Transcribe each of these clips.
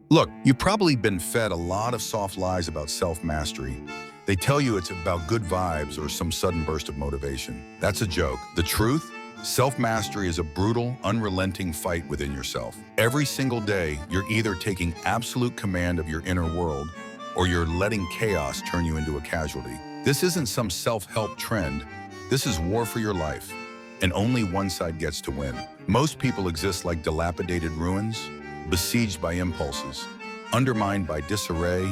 Look, you've probably been fed a lot of soft lies about self-mastery. They tell you it's about good vibes or some sudden burst of motivation. That's a joke. The truth? Self-mastery is a brutal, unrelenting fight within yourself. Every single day, you're either taking absolute command of your inner world or you're letting chaos turn you into a casualty. This isn't some self-help trend. This is war for your life, and only one side gets to win. Most people exist like dilapidated ruins, besieged by impulses, undermined by disarray,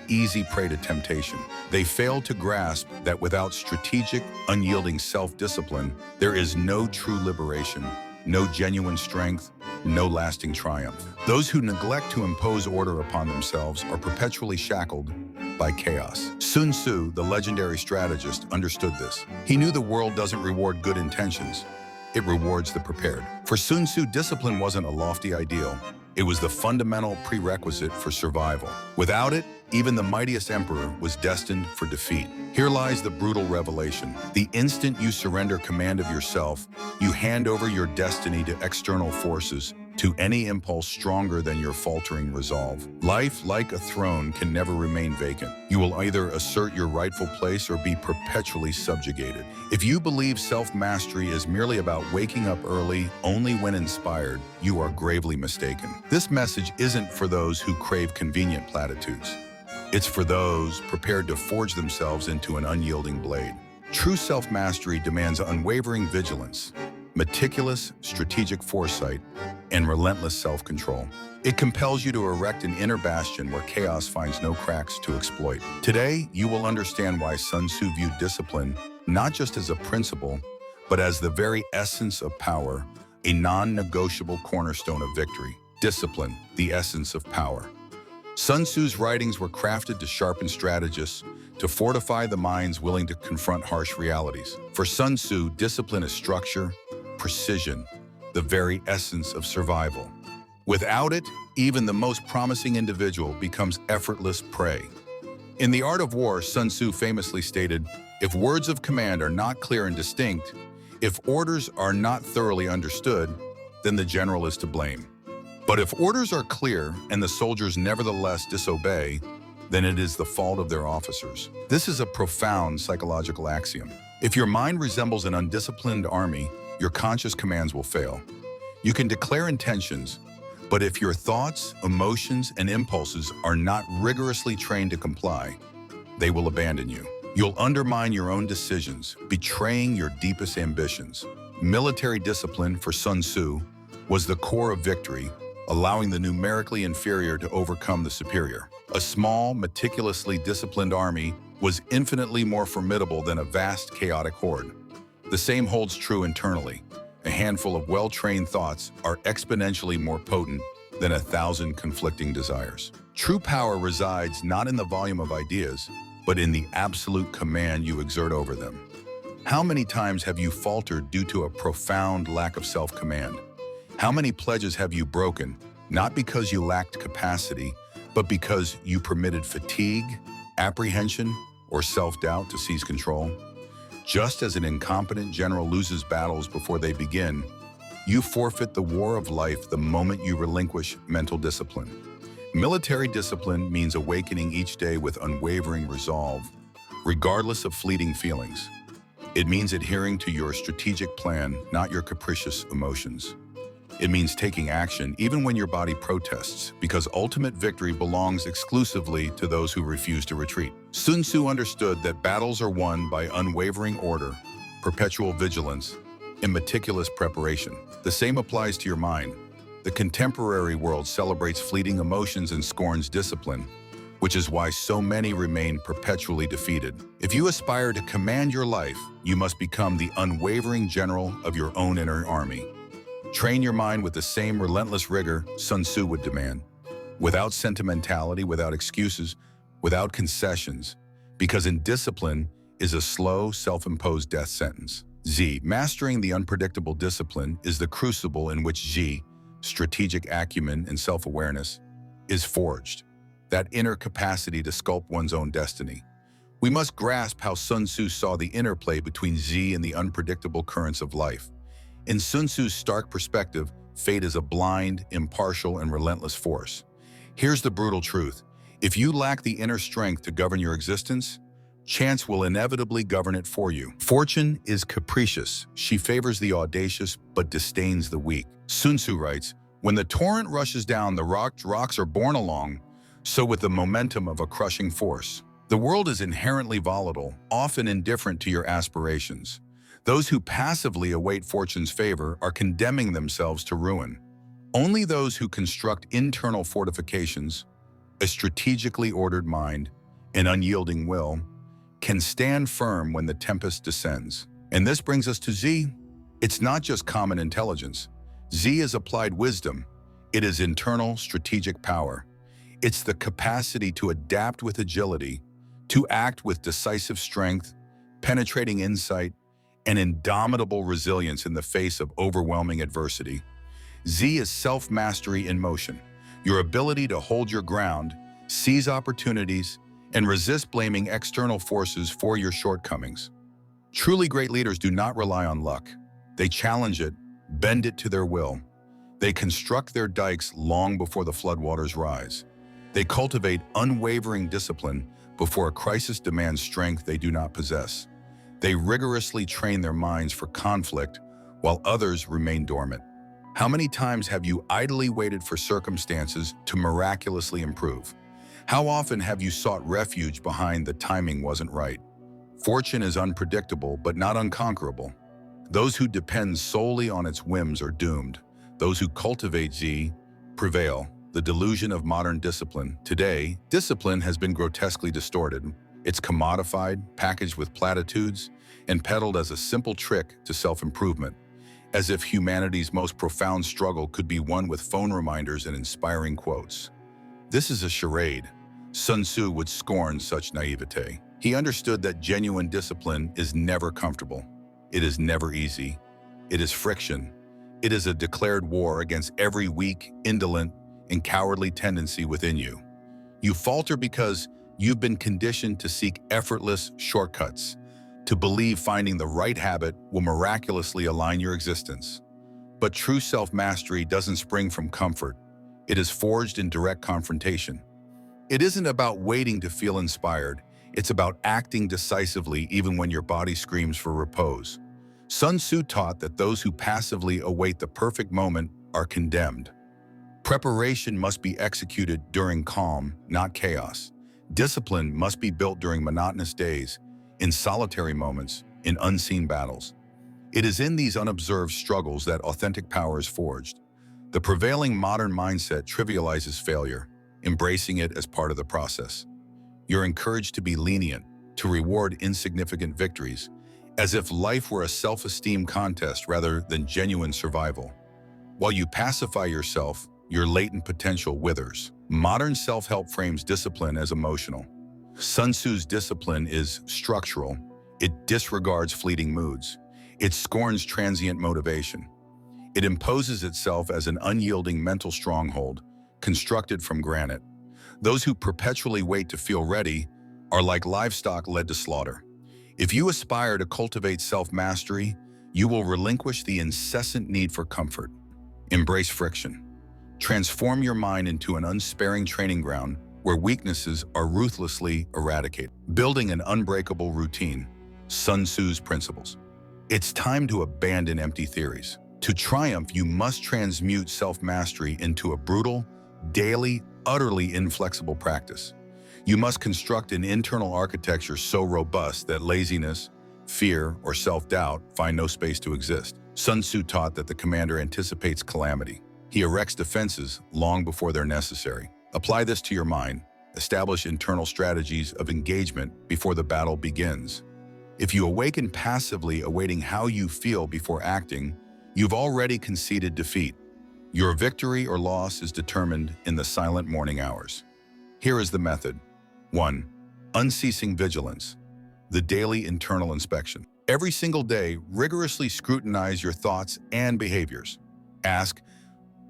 easy prey to temptation. They fail to grasp that without strategic, unyielding self-discipline, there is no true liberation, no genuine strength, no lasting triumph. Those who neglect to impose order upon themselves are perpetually shackled by chaos. Sun Tzu, the legendary strategist, understood this. He knew the world doesn't reward good intentions. It rewards the prepared. For Sun Tzu, discipline wasn't a lofty ideal. It was the fundamental prerequisite for survival. Without it, even the mightiest emperor was destined for defeat. Here lies the brutal revelation. The instant you surrender command of yourself, you hand over your destiny to external forces, to any impulse stronger than your faltering resolve. Life, like a throne, can never remain vacant. You will either assert your rightful place or be perpetually subjugated. If you believe self-mastery is merely about waking up early only when inspired, you are gravely mistaken. This message isn't for those who crave convenient platitudes. It's for those prepared to forge themselves into an unyielding blade. True self-mastery demands unwavering vigilance, meticulous strategic foresight, and relentless self-control. It compels you to erect an inner bastion where chaos finds no cracks to exploit. Today, you will understand why Sun Tzu viewed discipline not just as a principle, but as the very essence of power, a non-negotiable cornerstone of victory. Discipline, the essence of power. Sun Tzu's writings were crafted to sharpen strategists, to fortify the minds willing to confront harsh realities. For Sun Tzu, discipline is structure, precision, the very essence of survival. Without it, even the most promising individual becomes effortless prey. In The Art of War, Sun Tzu famously stated, "If words of command are not clear and distinct, if orders are not thoroughly understood, then the general is to blame. But if orders are clear and the soldiers nevertheless disobey, then it is the fault of their officers." This is a profound psychological axiom. If your mind resembles an undisciplined army, your conscious commands will fail. You can declare intentions, but if your thoughts, emotions, and impulses are not rigorously trained to comply, they will abandon you. You'll undermine your own decisions, betraying your deepest ambitions. Military discipline, for Sun Tzu, was the core of victory, allowing the numerically inferior to overcome the superior. A small, meticulously disciplined army was infinitely more formidable than a vast, chaotic horde. The same holds true internally. A handful of well-trained thoughts are exponentially more potent than 1,000 conflicting desires. True power resides not in the volume of ideas, but in the absolute command you exert over them. How many times have you faltered due to a profound lack of self-command? How many pledges have you broken, not because you lacked capacity, but because you permitted fatigue, apprehension, or self-doubt to seize control? Just as an incompetent general loses battles before they begin, you forfeit the war of life the moment you relinquish mental discipline. Military discipline means awakening each day with unwavering resolve, regardless of fleeting feelings. It means adhering to your strategic plan, not your capricious emotions. It means taking action even when your body protests, because ultimate victory belongs exclusively to those who refuse to retreat. Sun Tzu understood that battles are won by unwavering order, perpetual vigilance, and meticulous preparation. The same applies to your mind. The contemporary world celebrates fleeting emotions and scorns discipline, which is why so many remain perpetually defeated. If you aspire to command your life, you must become the unwavering general of your own inner army. Train your mind with the same relentless rigor Sun Tzu would demand, without sentimentality, without excuses, without concessions, because indiscipline is a slow, self-imposed death sentence. Z. Mastering the unpredictable discipline is the crucible in which Z, strategic acumen and self-awareness, is forged, that inner capacity to sculpt one's own destiny. We must grasp how Sun Tzu saw the interplay between Z and the unpredictable currents of life. In Sun Tzu's stark perspective, fate is a blind, impartial, and relentless force. Here's the brutal truth. If you lack the inner strength to govern your existence, chance will inevitably govern it for you. Fortune is capricious. She favors the audacious but disdains the weak. Sun Tzu writes, "When the torrent rushes down, the rocks are borne along, so with the momentum of a crushing force." The world is inherently volatile, often indifferent to your aspirations. Those who passively await fortune's favor are condemning themselves to ruin. Only those who construct internal fortifications, a strategically ordered mind, an unyielding will, can stand firm when the tempest descends. And this brings us to Z. It's not just common intelligence. Z is applied wisdom. It is internal strategic power. It's the capacity to adapt with agility, to act with decisive strength, penetrating insight, and indomitable resilience in the face of overwhelming adversity. Z is self-mastery in motion, your ability to hold your ground, seize opportunities, and resist blaming external forces for your shortcomings. Truly great leaders do not rely on luck. They challenge it, bend it to their will. They construct their dikes long before the floodwaters rise. They cultivate unwavering discipline before a crisis demands strength they do not possess. They rigorously train their minds for conflict while others remain dormant. How many times have you idly waited for circumstances to miraculously improve? How often have you sought refuge behind the timing wasn't right? Fortune is unpredictable but not unconquerable. Those who depend solely on its whims are doomed. Those who cultivate Z prevail. The delusion of modern discipline. Today, discipline has been grotesquely distorted. It's commodified, packaged with platitudes, and peddled as a simple trick to self-improvement, as if humanity's most profound struggle could be won with phone reminders and inspiring quotes. This is a charade. Sun Tzu would scorn such naivete. He understood that genuine discipline is never comfortable. It is never easy. It is friction. It is a declared war against every weak, indolent, and cowardly tendency within you. You falter because you've been conditioned to seek effortless shortcuts, to believe finding the right habit will miraculously align your existence. But true self-mastery doesn't spring from comfort. It is forged in direct confrontation. It isn't about waiting to feel inspired. It's about acting decisively even when your body screams for repose. Sun Tzu taught that those who passively await the perfect moment are condemned. Preparation must be executed during calm, not chaos. Discipline must be built during monotonous days, in solitary moments, in unseen battles. It is in these unobserved struggles that authentic power is forged. The prevailing modern mindset trivializes failure, embracing it as part of the process. You're encouraged to be lenient, to reward insignificant victories, as if life were a self-esteem contest rather than genuine survival. While you pacify yourself, your latent potential withers. Modern self-help frames discipline as emotional. Sun Tzu's discipline is structural. It disregards fleeting moods. It scorns transient motivation. It imposes itself as an unyielding mental stronghold, constructed from granite. Those who perpetually wait to feel ready are like livestock led to slaughter. If you aspire to cultivate self-mastery, you will relinquish the incessant need for comfort. Embrace friction. Transform your mind into an unsparing training ground where weaknesses are ruthlessly eradicated. Building an unbreakable routine. Sun Tzu's principles. It's time to abandon empty theories. To triumph, you must transmute self-mastery into a brutal, daily, utterly inflexible practice. You must construct an internal architecture so robust that laziness, fear, or self-doubt find no space to exist. Sun Tzu taught that the commander anticipates calamity. He erects defenses long before they're necessary. Apply this to your mind. Establish internal strategies of engagement before the battle begins. If you awaken passively awaiting how you feel before acting, you've already conceded defeat. Your victory or loss is determined in the silent morning hours. Here is the method. 1. Unceasing vigilance. The daily internal inspection. Every single day, rigorously scrutinize your thoughts and behaviors. Ask,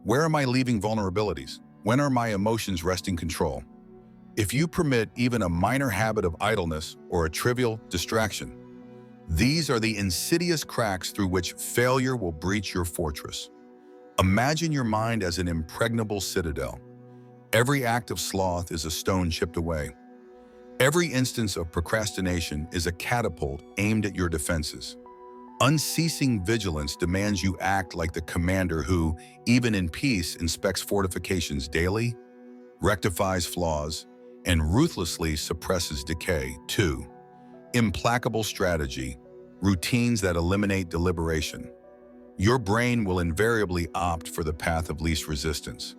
where am I leaving vulnerabilities? When are my emotions wresting control? If you permit even a minor habit of idleness or a trivial distraction, these are the insidious cracks through which failure will breach your fortress. Imagine your mind as an impregnable citadel. Every act of sloth is a stone chipped away. Every instance of procrastination is a catapult aimed at your defenses. Unceasing vigilance demands you act like the commander who, even in peace, inspects fortifications daily, rectifies flaws, and ruthlessly suppresses decay. 2. Implacable strategy, routines that eliminate deliberation. Your brain will invariably opt for the path of least resistance.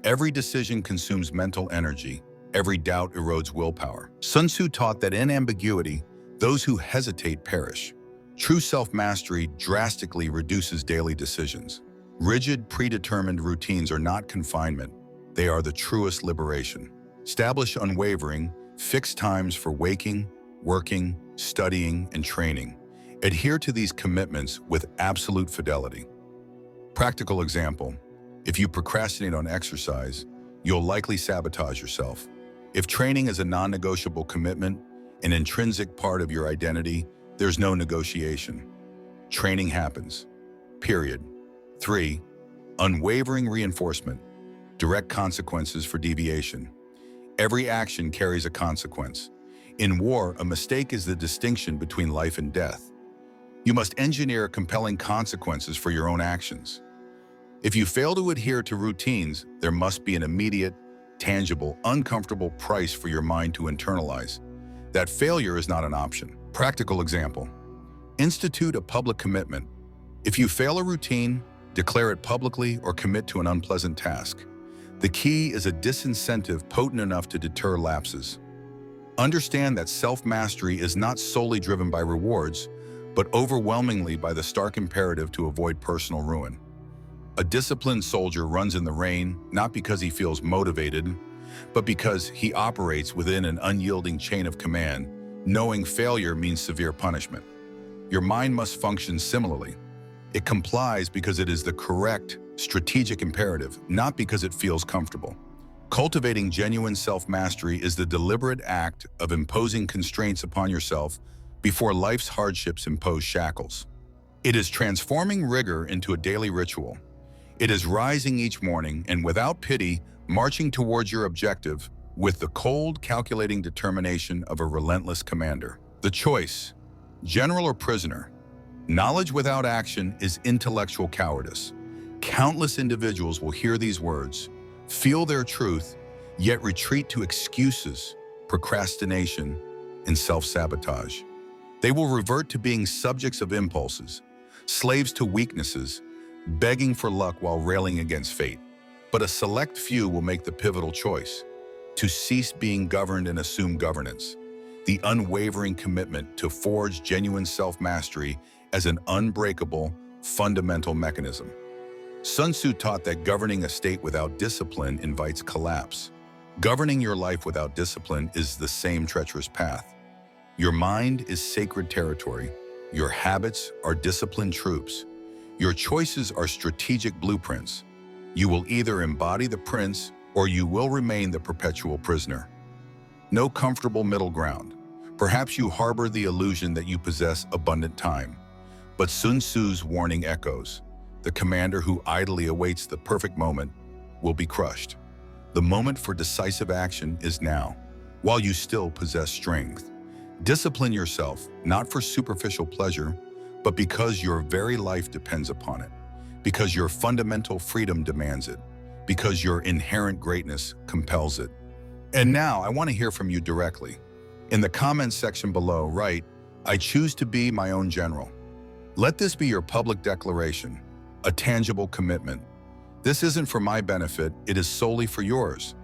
Every decision consumes mental energy. Every doubt erodes willpower. Sun Tzu taught that in ambiguity, those who hesitate perish. True self-mastery drastically reduces daily decisions. Rigid, predetermined routines are not confinement. They are the truest liberation. Establish unwavering, fixed times for waking, working, studying, and training. Adhere to these commitments with absolute fidelity. Practical example: if you procrastinate on exercise, you'll likely sabotage yourself. If training is a non-negotiable commitment, an intrinsic part of your identity, there's no negotiation. Training happens. Period. 3. Unwavering reinforcement. Direct consequences for deviation. Every action carries a consequence. In war, a mistake is the distinction between life and death. You must engineer compelling consequences for your own actions. If you fail to adhere to routines, there must be an immediate, tangible, uncomfortable price for your mind to internalize. That failure is not an option. Practical example: institute a public commitment. If you fail a routine, declare it publicly or commit to an unpleasant task. The key is a disincentive potent enough to deter lapses. Understand that self-mastery is not solely driven by rewards, but overwhelmingly by the stark imperative to avoid personal ruin. A disciplined soldier runs in the rain not because he feels motivated, but because he operates within an unyielding chain of command, knowing failure means severe punishment. Your mind must function similarly. It complies because it is the correct, strategic imperative, not because it feels comfortable. Cultivating genuine self-mastery is the deliberate act of imposing constraints upon yourself before life's hardships impose shackles. It is transforming rigor into a daily ritual. It is rising each morning and, without pity, marching towards your objective with the cold, calculating determination of a relentless commander. The choice: general or prisoner. Knowledge without action is intellectual cowardice. Countless individuals will hear these words, feel their truth, yet retreat to excuses, procrastination, and self-sabotage. They will revert to being subjects of impulses, slaves to weaknesses, begging for luck while railing against fate. But a select few will make the pivotal choice: to cease being governed and assume governance. The unwavering commitment to forge genuine self-mastery as an unbreakable, fundamental mechanism. Sun Tzu taught that governing a state without discipline invites collapse. Governing your life without discipline is the same treacherous path. Your mind is sacred territory. Your habits are disciplined troops. Your choices are strategic blueprints. You will either embody the prince or you will remain the perpetual prisoner. No comfortable middle ground. Perhaps you harbor the illusion that you possess abundant time. But Sun Tzu's warning echoes. The commander who idly awaits the perfect moment will be crushed. The moment for decisive action is now, while you still possess strength. Discipline yourself, not for superficial pleasure, but because your very life depends upon it, because your fundamental freedom demands it, because your inherent greatness compels it. And now I want to hear from you directly. In the comments section below, write, "I choose to be my own general." Let this be your public declaration, a tangible commitment. This isn't for my benefit, it is solely for yours.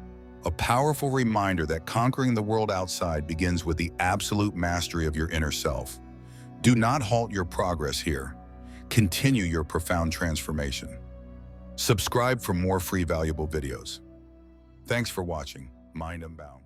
A powerful reminder that conquering the world outside begins with the absolute mastery of your inner self. Do not halt your progress here. Continue your profound transformation. Subscribe for more free valuable videos. Thanks for watching. Mind Unbound.